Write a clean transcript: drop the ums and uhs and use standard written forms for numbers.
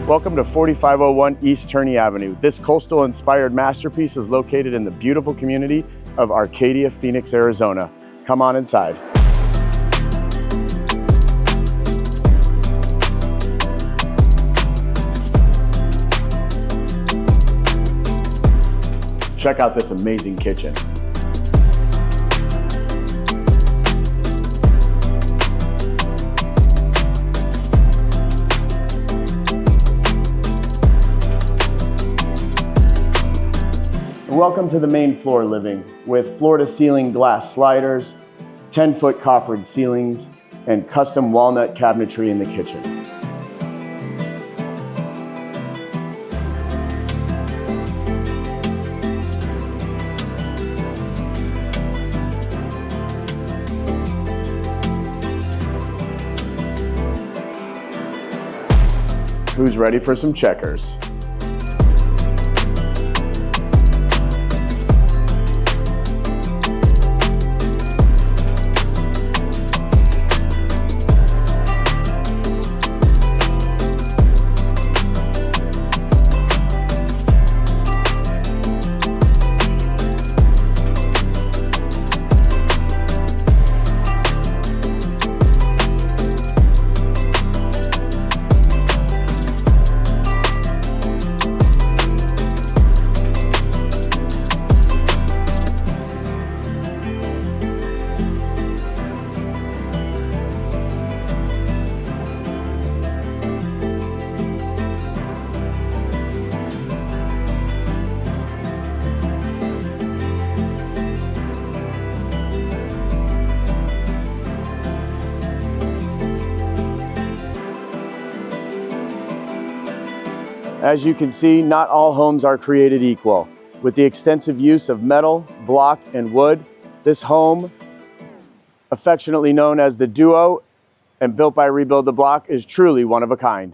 Welcome to 4501 East Turney Avenue. This coastal-inspired masterpiece is located in the beautiful community of Arcadia, Phoenix, Arizona. Come on inside. Check out this amazing kitchen. Welcome to the main floor living with floor-to-ceiling glass sliders, 10-foot coffered ceilings, and custom walnut cabinetry in the kitchen. Who's ready for some checkers? As you can see, not all homes are created equal. With the extensive use of metal, block, and wood, this home, affectionately known as the Duo and built by Rebuild the Block, is truly one of a kind.